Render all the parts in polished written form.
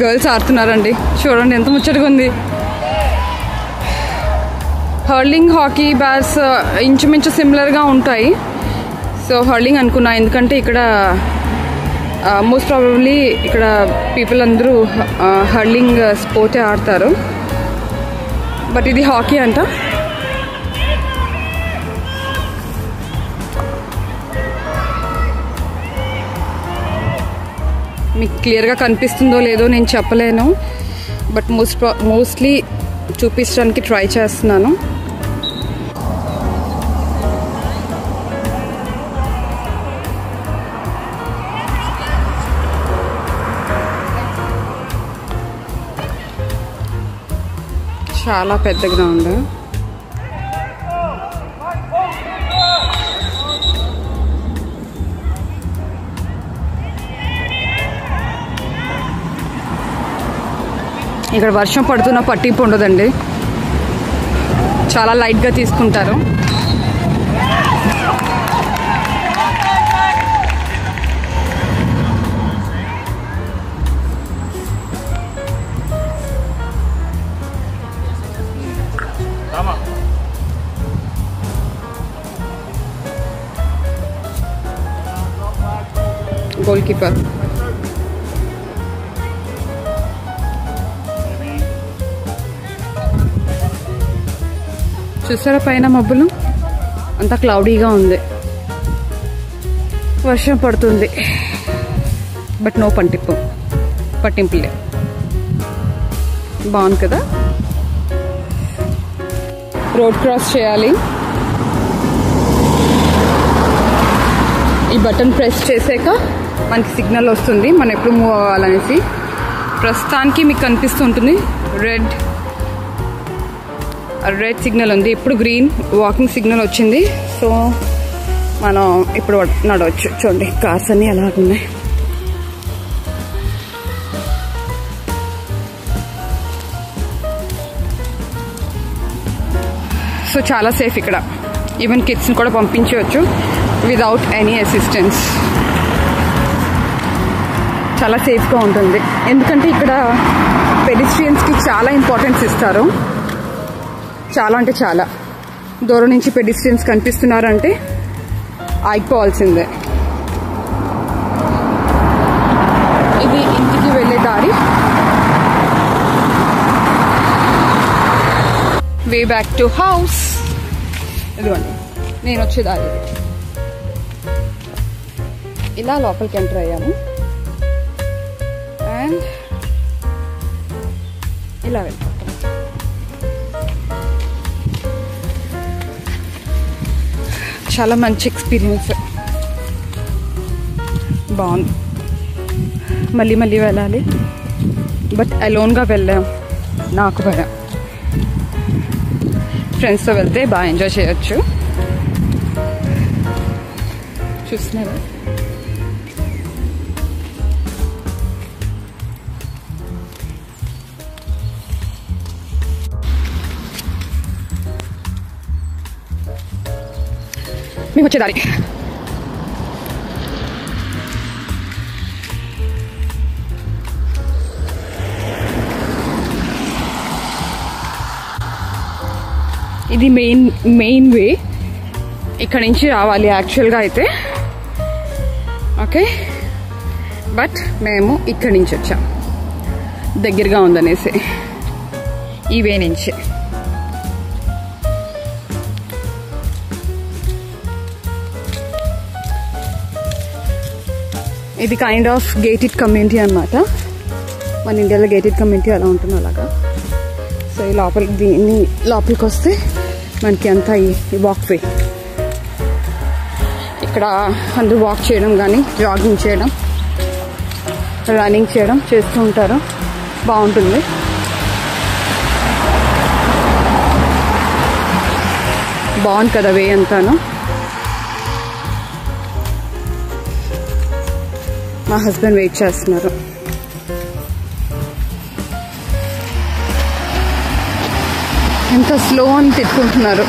Girls ఆడుతున్నారండి. చూడండి ఎంత ముచ్చటగా ఉంది. హర్లింగ్, హాకీ, బ్యాట్స్ ఇంచుమించు సిమిలర్గా ఉంటాయి. సో హర్లింగ్ అనుకున్నా, ఎందుకంటే ఇక్కడ మోస్ట్ ప్రాబబ్లీ ఇక్కడ పీపుల్ అందరూ హర్లింగ్ స్పోర్టే ఆడతారు. బట్ ఇది హాకీ అంట. మీకు క్లియర్గా కనిపిస్తుందో లేదో నేను చెప్పలేను, బట్ మోస్ట్లీ చూపించడానికి ట్రై చేస్తున్నాను. చాలా పెద్ద గ్రౌండ్. ఇక్కడ వర్షం పడుతున్న పట్టింపు ఉండదండి, చాలా లైట్గా తీసుకుంటారు. గోల్ కీపర్ చూసారా, పైన మబ్బులు అంతా క్లౌడీగా ఉంది. వర్షం పడుతుంది, బట్ నో పట్టింపు లేదు. బాగుంది కదా. రోడ్ క్రాస్ చేయాలి. ఈ బటన్ ప్రెస్ చేసాక మనకి సిగ్నల్ వస్తుంది మనం ఎప్పుడు మూవ్ అవ్వాలనేసి. ప్రస్తుతానికి మీకు కనిపిస్తుంటుంది రెడ్ సిగ్నల్ ఉంది. ఇప్పుడు గ్రీన్ వాకింగ్ సిగ్నల్ వచ్చింది. సో మనం ఇప్పుడు నడవచ్చు. చూడండి కార్స్ అన్నీ అలాగున్నాయి. సో చాలా సేఫ్ ఇక్కడ. ఈవెన్ కిడ్స్ని కూడా పంపించవచ్చు వితౌట్ ఎనీ అసిస్టెన్స్. చాలా సేఫ్గా ఉంటుంది, ఎందుకంటే ఇక్కడ పెడిస్ట్రియన్స్కి చాలా ఇంపార్టెన్స్ ఇస్తారు. చాలా అంటే చాలా. దూరం నుంచి పెడిస్ట్రియన్స్ కనిపిస్తున్నారంటే ఆగిపోవాల్సిందే. ఇది ఇంటికి వెళ్ళే దారి. Way back to house. ఇదిగోండి నేను వచ్చే దారి. ఇలా లోపలికి ఎంటర్ అయ్యాము అండ్ ఇలా వెళ్ళిపోతాం. చాలా మంచి ఎక్స్పీరియన్స్, బాగుంది. మళ్ళీ వెళ్ళాలి, బట్ అలోన్గా వెళ్ళాం. నాకు భయం. ఫ్రెండ్స్తో వెళ్తే బాగా ఎంజాయ్ చేయొచ్చు. చూస్తున్నారా మేము వచ్చేదారి. ఇది మెయిన్ వే. ఇక్కడ నుంచి రావాలి యాక్చువల్గా అయితే. ఓకే, బట్ మేము ఇక్కడి నుంచి వచ్చాం, దగ్గరగా ఉందనేసి ఈ వే నుంచి. ఇది కైండ్ ఆఫ్ గేటెడ్ కమ్యూనిటీ అన్నమాట. మన ఇండియాలో గేటెడ్ కమ్యూనిటీ అలా ఉంటుంది అలాగా. సో ఈ లోపలికి వస్తే మనకి అంతా ఈ వాక్ వే. ఇక్కడ అందరూ వాక్ చేయడం కానీ జాగింగ్ చేయడం, రన్నింగ్ చేయడం చేస్తూ ఉంటారు. బాగుంటుంది. బాగుంది కదా వే అంతాను. మా హస్బెండ్ వెయిట్ చేస్తున్నారు. ఎంత స్లో అని తిట్టుకుంటున్నారు.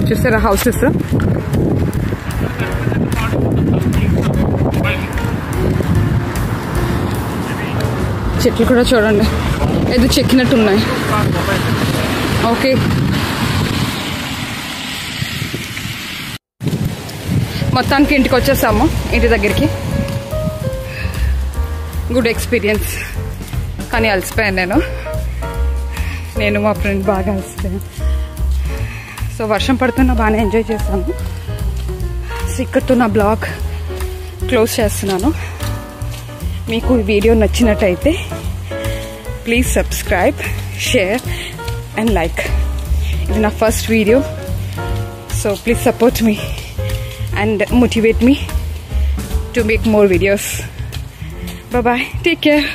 చూసారా హౌసెస్. చెట్లు కూడా చూడండి ఏదో చెక్కినట్టు ఉన్నాయి. ఓకే, మొత్తానికి ఇంటికి వచ్చేసాము, ఇంటి దగ్గరికి. గుడ్ ఎక్స్పీరియన్స్, కానీ అలసిపోయాను నేను మా ఫ్రెండ్ బాగా అలసిపోయాను. సో వర్షం పడుతున్నా బాగానే ఎంజాయ్ చేస్తాను. సో ఇక్కడితో నా బ్లాగ్ క్లోజ్ చేస్తున్నాను. మీకు ఈ వీడియో నచ్చినట్టయితే please subscribe, share and like. ఇది నా first video, so please support me and motivate me to make more videos. Bye bye, take care.